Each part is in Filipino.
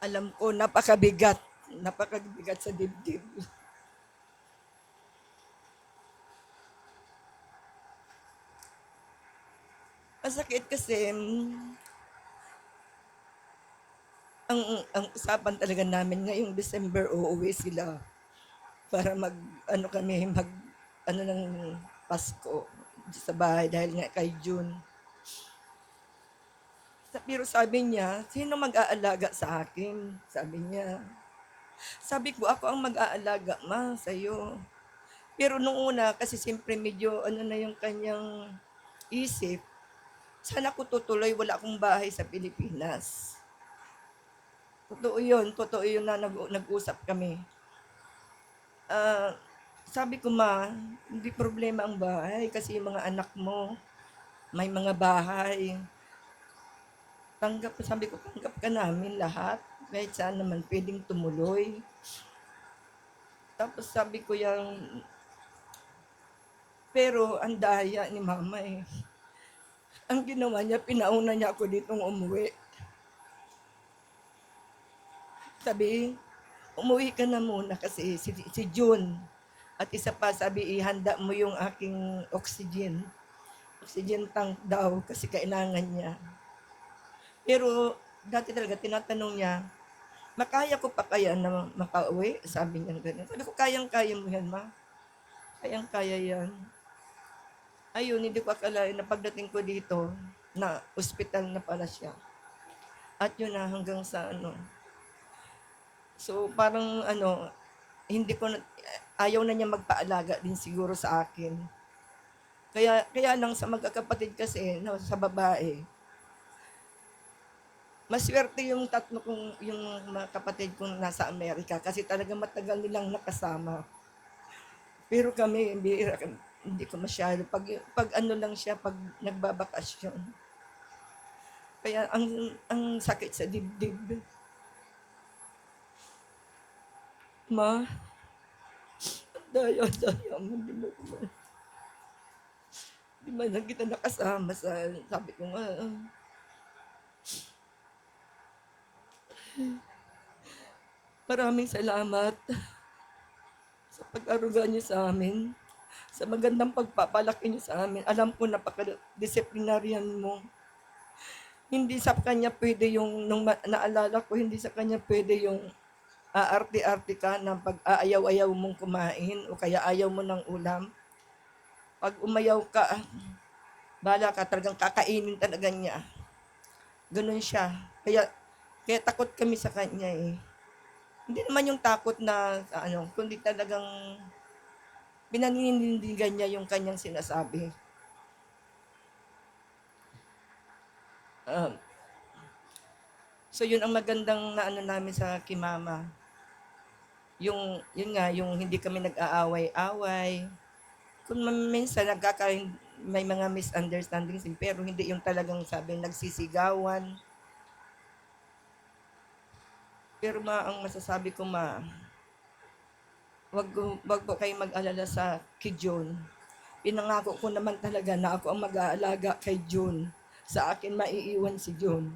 Alam ko napakabigat, napakabigat sa dibdib. Masakit kasi, ang usapan talaga namin ngayong December uuwi sila para mag-ano kami, mag-ano ng Pasko sa bahay dahil nga kay June. Pero sabi niya, "Sino mag-aalaga sa akin?" Sabi niya. Sabi ko, "Ako ang mag-aalaga, ma, sa'yo." Pero nung una, kasi siyempre medyo ano na yung kanyang isip, saan ako tutuloy, wala akong bahay sa Pilipinas. Totoo yun na nag-usap kami. Ah, sabi ko, "Ma, hindi problema ang bahay kasi yung mga anak mo, may mga bahay. Sabi ko, tanggap ka namin lahat. Kahit saan naman pwedeng tumuloy." Tapos sabi ko yung, pero ang daya ni mama eh. Ang ginawa niya, pinauna niya ako ditong umuwi. Sabi, umuwi ka na muna kasi si June. At isa pa, sabi, ihanda mo yung aking oxygen. Oxygen tank daw kasi kailangan niya. Pero dati talaga tinatanong niya, makaya ko pa kaya na makauwi? Sabi niya ganun. Sabi ko, kayang-kaya mo yan, ma. Kayang-kaya yan. Ayun, hindi ko akalain na pagdating ko dito, na ospital na pala siya. At yun na hanggang sa ano. So parang ano, hindi ko na, ayaw na niya magpaalaga din siguro sa akin. Kaya lang sa magkakapatid kasi na sa babae, maswerte yung tatlo kong, yung mga kapatid kong nasa Amerika kasi talaga matagal nilang nakasama. Pero kami, hindi ko masyado. Pag ano lang siya, pag nagbabakasyon. Kaya ang sakit sa dibdib. Ma, daya mo, di ba lang kita nakasama sa, sabi ko nga, maraming salamat sa pag-aruga niyo sa amin, sa magandang pagpapalaki niyo sa amin. Alam ko napaka-disciplinarian mo. Hindi sa kanya pwede yung, nung naalala ko, hindi sa kanya pwede yung aarte-arte ka na pag aayaw-ayaw mong kumain o kaya ayaw mo ng ulam. Pag umayaw ka, bala ka, talagang kakainin talaga niya. Ganun siya. Kaya takot kami sa kanya eh. Hindi naman yung takot na ano, kundi talagang pinaninindigan niya yung kanyang sinasabi. Um, so yun ang magandang na ano namin sa Kimama. Yun nga, yung hindi kami nag-aaway-away. Kung minsan may mga misunderstandings, pero hindi yung talagang sabi nagsisigawan. Pero ang masasabi ko wag po kayong mag-alala sa kay John. Pinangako ko naman talaga na ako ang mag-aalaga kay John. Sa akin maiiwan si John.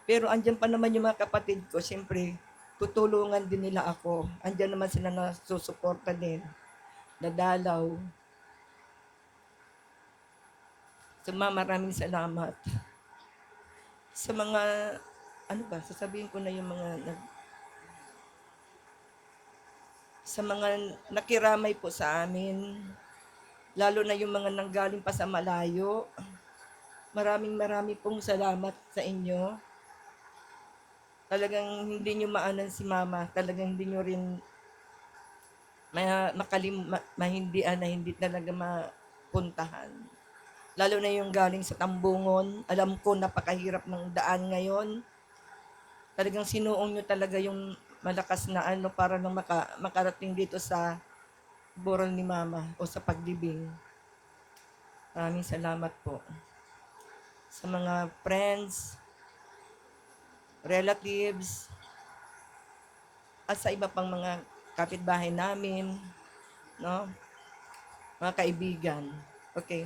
Pero andyan pa naman yung mga kapatid ko, siyempre, tutulungan din nila ako. Andyan naman sila na susuporta din, dadalaw. So, maraming salamat. Sa mga, ano ba, sasabihin ko na yung sa mga nakiramay po sa amin, lalo na yung mga nanggaling pa sa malayo. Maraming pong salamat sa inyo. Talagang hindi nyo maanan si mama. Talagang hindi nyo rin mahindian na hindi talaga mapuntahan. Lalo na yung galing sa Tambungon. Alam ko napakahirap ng daan ngayon. Talagang sinuong nyo talaga yung malakas na ano para nang makarating dito sa burol ni mama o sa pagdibing. Maraming salamat po. Sa mga friends, relatives, at sa iba pang mga kapitbahay namin, no? Mga kaibigan. Okay.